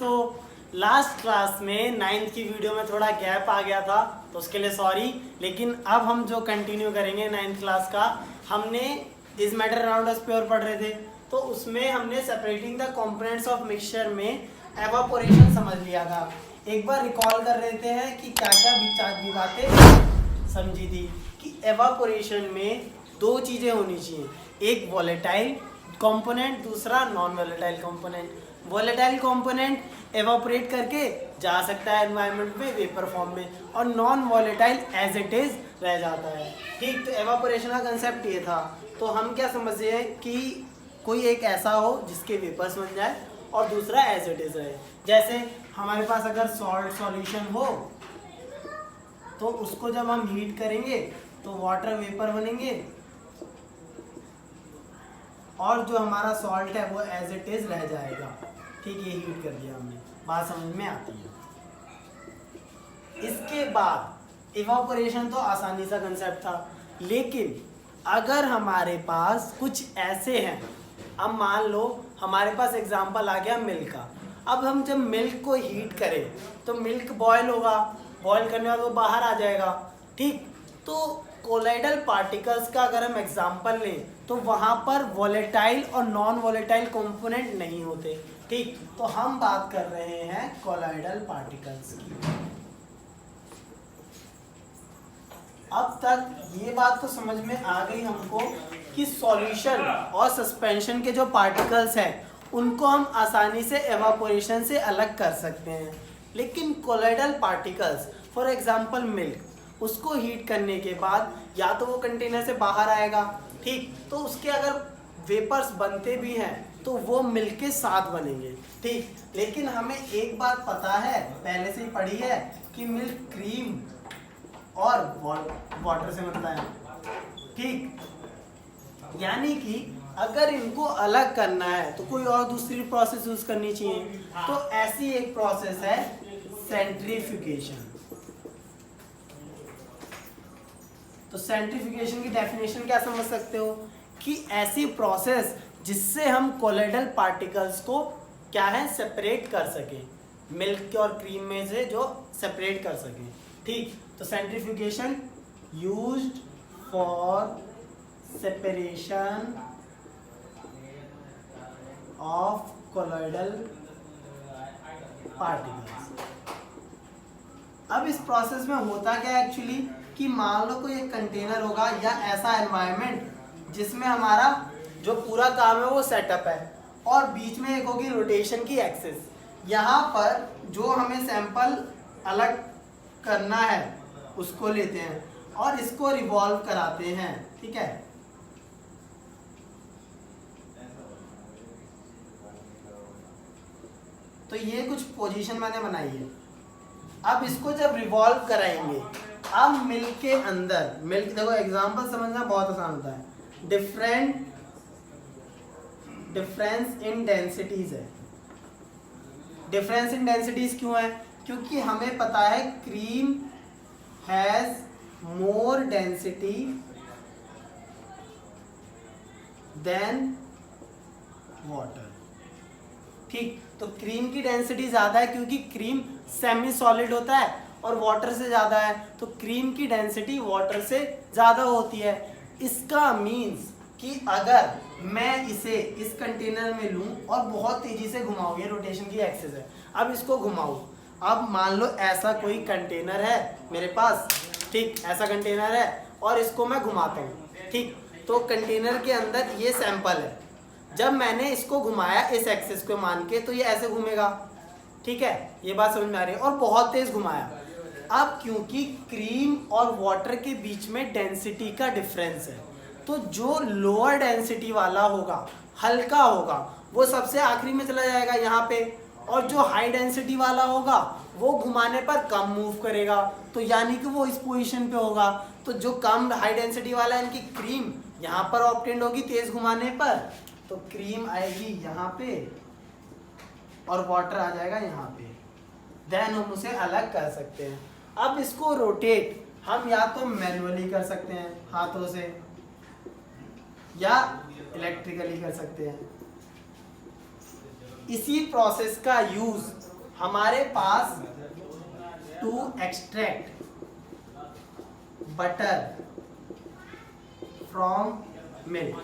दोस्तों, last class में 9th की वीडियो में थोड़ा गैप आ गया था तो उसके लिए सॉरी। लेकिन अब हम जो कंटिन्यू करेंगे 9th क्लास का, हमने इस मैटर अराउंड अस प्योर पढ़ रहे थे तो उसमें हमने separating the components of mixture में एवापोरेशन समझ लिया था। एक बार रिकॉल कर लेते हैं कि क्या क्या बातें समझी थी कि एवापोरेशन में दो चीज़ें होनी चाहिए, एक वॉलेटाइल कंपोनेंट, दूसरा non volatile component. Volatile component evaporate करके जा सकता है एनवायरनमेंट में वेपर फॉर्म में, और non volatile as it is रह जाता है। ठीक, तो एवापोरेशन का कंसेप्ट ये था। तो हम क्या समझते हैं कि कोई एक ऐसा हो जिसके वेपर्स बन जाए और दूसरा एज इट इज रहे। जैसे हमारे पास अगर सॉल्ट सॉल्यूशन हो तो उसको जब हम हीट करेंगे तो वाटर वेपर बनेंगे और जो हमारा सॉल्ट है वो एज इट इज रह जाएगा। ठीक, ये हीट कर दिया हमने, बात समझ में आती है। इसके बाद इवापोरेशन तो आसानी सा कंसेप्ट था, लेकिन अगर हमारे पास कुछ ऐसे हैं, अब मान लो हमारे पास एग्जांपल आ गया मिल्क का। अब हम जब मिल्क को हीट करें तो मिल्क बॉयल होगा, बॉयल करने के बाद वो बाहर आ जाएगा। ठीक, तो कोलाइडल पार्टिकल्स का अगर हम एग्जांपल लें तो वहाँ पर वॉलेटाइल और नॉन वॉलेटाइल कंपोनेंट नहीं होते। ठीक, तो हम बात कर रहे हैं कोलाइडल पार्टिकल्स की। अब तक ये बात तो समझ में आ गई हमको कि सॉल्यूशन और सस्पेंशन के जो पार्टिकल्स हैं उनको हम आसानी से एवापोरेशन से अलग कर सकते हैं। लेकिन colloidal particles, for example milk, उसको हीट करने के बाद या तो वो कंटेनर से बाहर आएगा, ठीक, तो उसके अगर वेपर्स बनते भी हैं तो वो मिल्क के साथ बनेंगे। ठीक, लेकिन हमें एक बात पता है, पहले से ही पढ़ी है कि मिल्क क्रीम और वाटर से बनता है। ठीक, यानी कि अगर इनको अलग करना है तो कोई और दूसरी प्रोसेस यूज करनी चाहिए। तो ऐसी एक प्रोसेस है सेंट्रीफ्यूगेशन। तो सेंट्रीफ्यूगेशन की डेफिनेशन क्या समझ सकते हो कि ऐसी प्रोसेस जिससे हम कोलाइडल पार्टिकल्स को क्या है सेपरेट कर सकें, मिल्क और क्रीम में से जो सेपरेट कर सकें। ठीक, तो centrifugation used for separation of colloidal particles. अब इस प्रोसेस में होता क्या है एक्चुअली कि मान लो कोई एक कंटेनर होगा या ऐसा एनवायरनमेंट जिसमें हमारा जो पूरा काम है वो सेटअप है, और बीच में एक होगी रोटेशन की एक्सिस। यहाँ पर जो हमें सैंपल अलग करना है उसको लेते हैं और इसको रिवॉल्व कराते हैं। ठीक है, तो ये कुछ पोजीशन मैंने बनाई है। अब इसको जब रिवॉल्व कराएंगे, अब मिल्क के अंदर, मिल्क देखो एग्जांपल समझना बहुत आसान होता है, डिफरेंस इन डेंसिटीज है। डिफरेंस इन डेंसिटीज क्यों है? क्योंकि हमें पता है cream has more density than water. ठीक, तो क्रीम की डेंसिटी ज्यादा है क्योंकि क्रीम सेमी सॉलिड होता है और वाटर से ज्यादा है, तो क्रीम की डेंसिटी वाटर से ज्यादा होती है। इसका मीन्स कि अगर मैं इसे इस कंटेनर में लूं और बहुत तेजी से घुमाऊं, ये रोटेशन की एक्सिस है, अब इसको घुमाऊं, अब मान लो ऐसा कोई कंटेनर है मेरे पास, ठीक, ऐसा कंटेनर है और इसको मैं घुमाता हूँ। ठीक, तो कंटेनर के अंदर ये सैंपल है, जब मैंने इसको घुमाया इस एक्सिस को मान के तो ये ऐसे घूमेगा। ठीक है, ये बात समझ में आ रही है, और बहुत तेज घुमाया। अब क्योंकि क्रीम और वाटर के बीच में डेंसिटी का डिफरेंस है, तो जो लोअर डेंसिटी वाला होगा, हल्का होगा, वो सबसे आखिरी में चला जाएगा यहाँ पे, और जो हाई डेंसिटी वाला होगा वो घुमाने पर कम मूव करेगा, तो यानी कि वो इस पोजीशन पे होगा। तो जो कम हाई डेंसिटी वाला है, इनकी क्रीम यहाँ पर ऑब्टेंड होगी तेज घुमाने पर, तो क्रीम आएगी यहाँ पे और वाटर आ जाएगा यहाँ पे, देन हम उसे अलग कर सकते हैं। अब इसको रोटेट हम या तो मैन्युअली कर सकते हैं हाथों से, या इलेक्ट्रिकली कर सकते हैं। इसी प्रोसेस का यूज हमारे पास to extract butter from milk,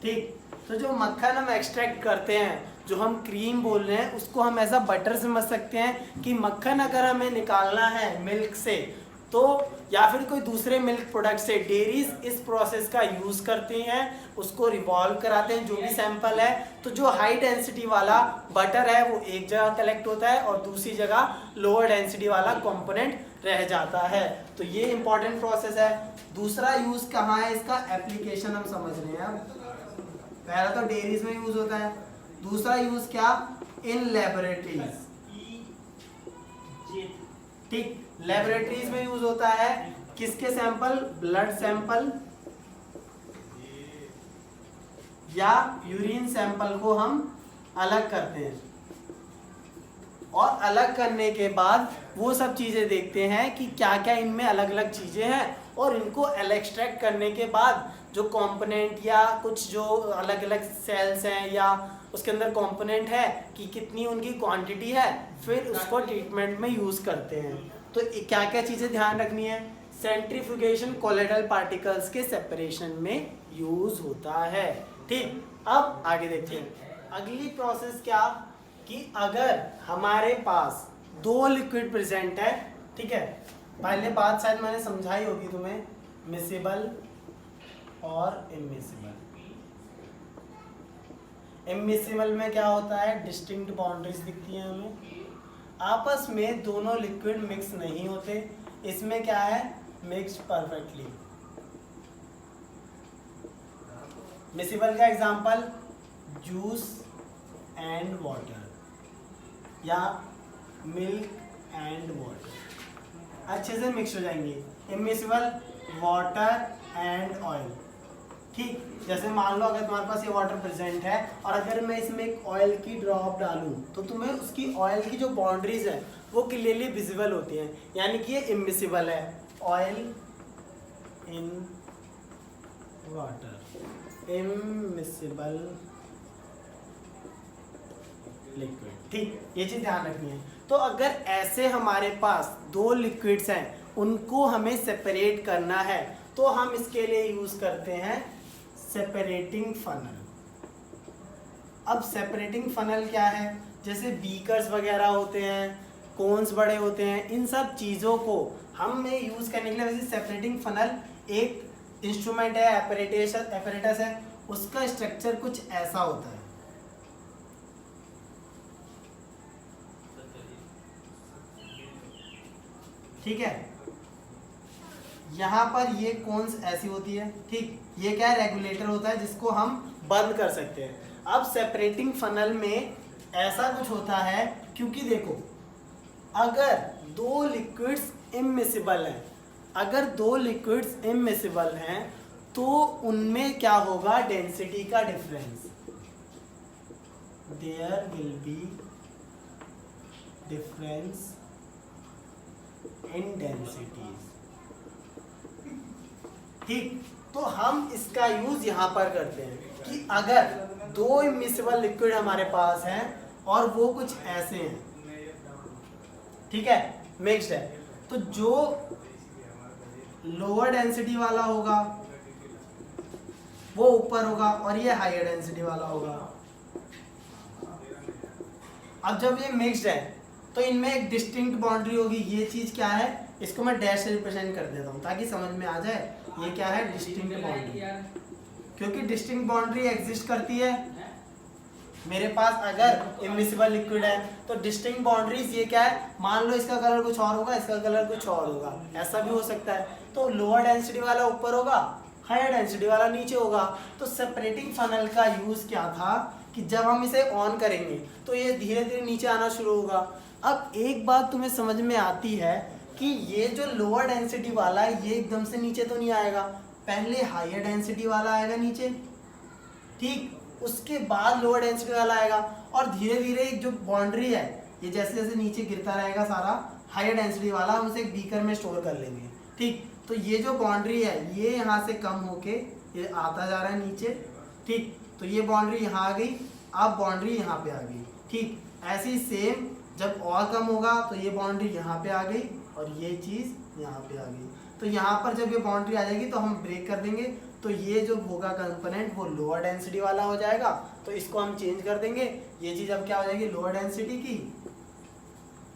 ठीक। तो जो मक्खन हम एक्सट्रैक्ट करते हैं, जो हम क्रीम बोल रहे हैं, उसको हम ऐसा बटर समझ सकते हैं कि मक्खन अगर हमें निकालना है मिल्क से, तो या फिर कोई दूसरे मिल्क प्रोडक्ट से, डेयरीज इस प्रोसेस का यूज़ करती हैं, उसको रिवॉल्व कराते हैं जो भी सैंपल है। तो जो हाई डेंसिटी वाला बटर है वो एक जगह कलेक्ट होता है और दूसरी जगह लोअर डेंसिटी वाला कंपोनेंट रह जाता है। तो ये इंपॉर्टेंट प्रोसेस है। दूसरा यूज़ कहाँ है इसका, एप्लीकेशन हम समझ रहे हैं। पहला तो डेयरीज में यूज़ होता है, दूसरा यूज़ क्या, इन लेबोरेटरीज, ठीक। लेबोरेटरीज में यूज होता है किसके सैंपल, ब्लड सैंपल या यूरिन सैंपल को हम अलग करते हैं, और अलग करने के बाद वो सब चीज़ें देखते हैं कि क्या क्या इनमें अलग अलग चीज़ें हैं, और इनको एक्सट्रैक्ट करने के बाद जो कंपोनेंट या कुछ जो अलग अलग सेल्स हैं या उसके अंदर कंपोनेंट है कि कितनी उनकी क्वांटिटी है, फिर उसको ट्रीटमेंट में यूज़ करते हैं। तो क्या क्या चीज़ें ध्यान रखनी है, सेंट्रीफ्यूगेशन कोलोइडल पार्टिकल्स के सेपरेशन में यूज़ होता है, ठीक। अब आगे देखते हैं अगली प्रोसेस क्या, कि अगर हमारे पास दो लिक्विड प्रेजेंट है, ठीक है। पहले बात शायद मैंने समझाई होगी तुम्हें, मिसिबल और इमिसिबल। इमिसिबल में क्या होता है, डिस्टिंक्ट बाउंड्रीज दिखती हैं हमें, आपस में दोनों लिक्विड मिक्स नहीं होते। इसमें क्या है, मिक्स्ड परफेक्टली। मिसिबल का एग्जांपल जूस एंड वाटर या मिल्क एंड वाटर, अच्छे से मिक्स हो जाएंगे। इमिसिबल वाटर एंड ऑयल, ठीक। जैसे मान लो अगर तुम्हारे पास ये वाटर प्रेजेंट है और अगर मैं इसमें एक ऑयल की ड्रॉप डालूं, तो तुम्हें उसकी ऑयल की जो बाउंड्रीज है वो क्लियरली विजिबल होती हैं, यानी कि ये इमिसिबल है। Oil in water, immiscible liquid, ठीक। ये चीज़ ध्यान रखनी है। तो अगर ऐसे हमारे पास दो लिक्विड्स हैं, उनको हमें सेपरेट करना है, तो हम इसके लिए यूज़ करते हैं सेपरेटिंग फनल। अब सेपरेटिंग फनल क्या है, जैसे बीकर्स वगैरह होते हैं, कोन्स बड़े होते हैं, इन सब चीज़ों को हमें यूज़ करने के लिए वैसे सेपरेटिंग फनल एक इंस्ट्रूमेंट है, एपरेटस है, उसका स्ट्रक्चर कुछ ऐसा होता है। ठीक है, यहाँ पर ये कोन्स ऐसी होती है, ठीक। ये क्या है, रेगुलेटर होता है जिसको हम बंद कर सकते हैं। अब सेपरेटिंग फनल में ऐसा कुछ होता है, क्योंकि देखो अगर दो लिक्विड्स इमिसिबल हैं, अगर दो लिक्विड्स इमिसिबल हैं तो उनमें क्या होगा, डेंसिटी का difference, there will be difference in densities, ठीक। तो हम इसका यूज यहां पर करते हैं कि अगर दो इमिसिबल लिक्विड हमारे पास हैं और वो कुछ ऐसे हैं, ठीक है, मिक्स्ड है, तो जो लोअर डेंसिटी वाला होगा वो ऊपर होगा और ये हायर डेंसिटी वाला होगा। अब जब ये मिक्स्ड है तो इनमें एक डिस्टिंक्ट बाउंड्री होगी। ये चीज क्या है, इसको मैं डैश से रिप्रेजेंट कर देता हूँ ताकि समझ में आ जाए। ये क्या है, डिस्टिंक्ट बाउंड्री, क्योंकि डिस्टिंक्ट बाउंड्री एग्जिस्ट करती है। मेरे पास अगर इमिसिबल लिक्विड है तो डिस्टिंक्ट बाउंड्रीज ये क्या है, मान लो इसका कलर कुछ और होगा, इसका कलर कुछ और होगा, ऐसा भी हो सकता है। तो लोअर डेंसिटी वाला ऊपर होगा, हायर डेंसिटी वाला नीचे होगा। तो सेपरेटिंग फनल का यूज क्या था कि जब हम इसे ऑन करेंगे तो ये धीरे धीरे नीचे आना शुरू होगा। अब एक बात तुम्हें समझ में आती है कि ये जो लोअर डेंसिटी वाला है ये एकदम से नीचे तो नहीं आएगा, पहले हायर डेंसिटी वाला आएगा नीचे, ठीक, उसके बाद लोअर डेंसिटी वाला आएगा और धीरे धीरे एक जो बाउंड्री है ये जैसे जैसे नीचे गिरता रहेगा सारा हायर डेंसिटी वाला, हम उसे एक बीकर में स्टोर कर लेंगे, ठीक। तो ये जो बाउंड्री है ये यहाँ से कम होके ये आता जा रहा है नीचे, ठीक। तो ये बाउंड्री यहाँ आ गई, अब बाउंड्री यहाँ पे आ गई, ठीक। ऐसी सेम जब और कम होगा तो ये बाउंड्री यहाँ पे आ गई और ये चीज़ यहाँ पे आ गई। तो यहाँ पर जब ये बाउंड्री आ जाएगी तो हम ब्रेक कर देंगे, तो ये जो होगा कंपोनेंट वो लोअर डेंसिटी वाला हो जाएगा, तो इसको हम चेंज कर देंगे। ये चीज़ अब क्या हो जाएगी, लोअर डेंसिटी की,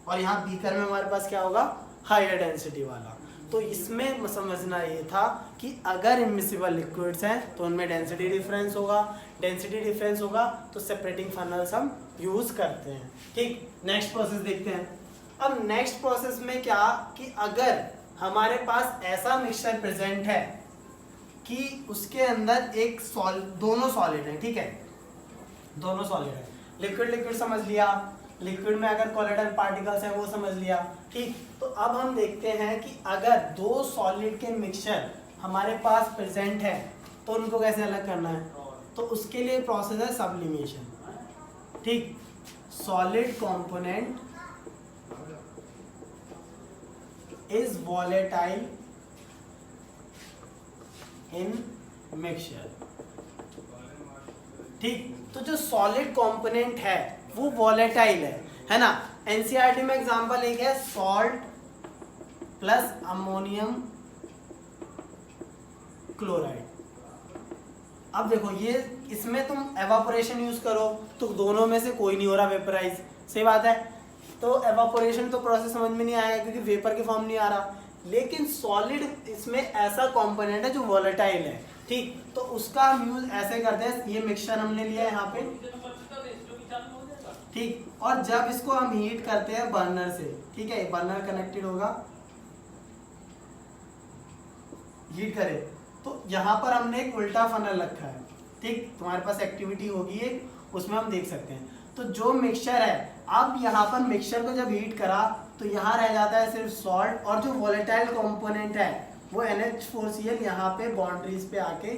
और यहाँ बीकर में हमारे पास क्या होगा, हायर डेंसिटी वाला। तो इसमें समझना ये था कि अगर इमिसिबल लिक्विड्स हैं तो उनमें डेंसिटी डिफरेंस होगा, डेंसिटी डिफरेंस होगा तो सेपरेटिंग फनल्स हम यूज़ करते हैं। ठीक, नेक्स्ट प्रोसेस देखते हैं। अब नेक्स्ट प्रोसेस में क्या कि अगर हमारे पास ऐसा मिक्सचर प्रेजेंट है कि उसके अंदर एक दोनों सॉलिड है, ठीक है, दोनों सॉलिड है, लिक्विड लिक्विड समझ लिया, लिक्विड में अगर कोलेडल पार्टिकल्स हैं वो समझ लिया, ठीक। तो अब हम देखते हैं कि अगर दो सॉलिड के मिक्सचर हमारे पास प्रेजेंट है तो उनको कैसे अलग करना है, तो उसके लिए प्रोसेस है सब्लिमेशन, ठीक। Solid component is volatile in mixture, ठीक। तो जो सॉलिड कंपोनेंट है वो वॉलेटाइल है ना। एनसीईआरटी में एग्जांपल एक है सॉल्ट प्लस अमोनियम क्लोराइड। अब देखो ये इसमें तुम एवापोरेशन यूज करो तो दोनों में से कोई नहीं हो रहा वेपराइज, सही बात है। तो एवापोरेशन तो प्रोसेस समझ में नहीं आएगा क्योंकि वेपर के फॉर्म नहीं आ रहा, लेकिन सॉलिड इसमें ऐसा कंपोनेंट है जो वॉलेटाइल है, ठीक। तो उसका हम यूज ऐसे करते हैं, ये मिक्सचर हमने लिया है यहाँ पे, ठीक, और जब इसको हम हीट करते हैं बर्नर से, ठीक है, बर्नर कनेक्टेड होगा, हीट करें तो यहाँ पर हमने एक उल्टा फनल रखा है, ठीक। तुम्हारे पास एक्टिविटी होगी एक, उसमें हम देख सकते हैं। तो जो मिक्सचर है, अब यहाँ पर मिक्सचर को जब हीट करा तो यहाँ रह जाता है सिर्फ सॉल्ट, और जो वॉलेटाइल कंपोनेंट है वो NH4Cl यहाँ पे बाउंड्रीज पे आके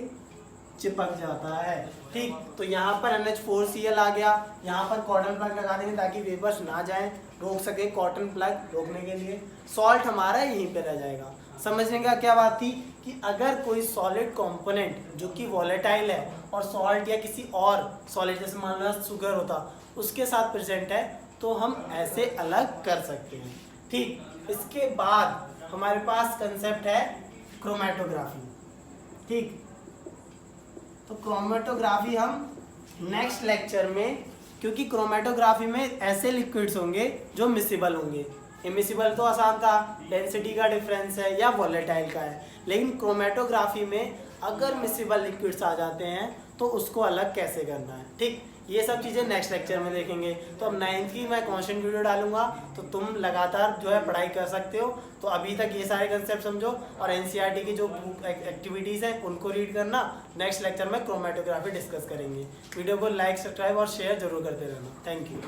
चिपक जाता है, ठीक। तो यहाँ पर NH4Cl आ गया, यहाँ पर कॉटन प्लग लगा देंगे ताकि वेपर्स ना जाएं, रोक सके, कॉटन प्लग रोकने के लिए। सॉल्ट हमारा यहीं पे रह जाएगा। समझने का क्या बात थी कि अगर कोई सॉलिड कंपोनेंट जो कि वॉलेटाइल है और सॉल्ट या किसी और सॉलिड जैसे मान लो शुगर होता उसके साथ प्रेजेंट है तो हम ऐसे अलग कर सकते हैं, ठीक। इसके बाद हमारे पास कंसेप्ट है क्रोमेटोग्राफी, ठीक। तो क्रोमेटोग्राफी हम नेक्स्ट लेक्चर में, क्योंकि क्रोमेटोग्राफी में ऐसे लिक्विड्स होंगे जो मिसिबल होंगे। इमिसिबल तो आसान था, डेंसिटी का डिफरेंस है या वॉलेटाइल का है, लेकिन क्रोमेटोग्राफी में अगर मिसिबल लिक्विड्स आ जाते हैं तो उसको अलग कैसे करना है, ठीक। ये सब चीज़ें नेक्स्ट लेक्चर में देखेंगे। तो अब 9th की मैं कॉन्स्टेंट वीडियो डालूंगा तो तुम लगातार जो है पढ़ाई कर सकते हो। तो अभी तक ये सारे कंसेप्ट समझो और एनसीईआरटी की जो एक्टिविटीज़ हैं उनको रीड करना। नेक्स्ट लेक्चर में क्रोमेटोग्राफी डिस्कस करेंगे। वीडियो को लाइक, सब्सक्राइब और शेयर जरूर करते रहना। Thank you.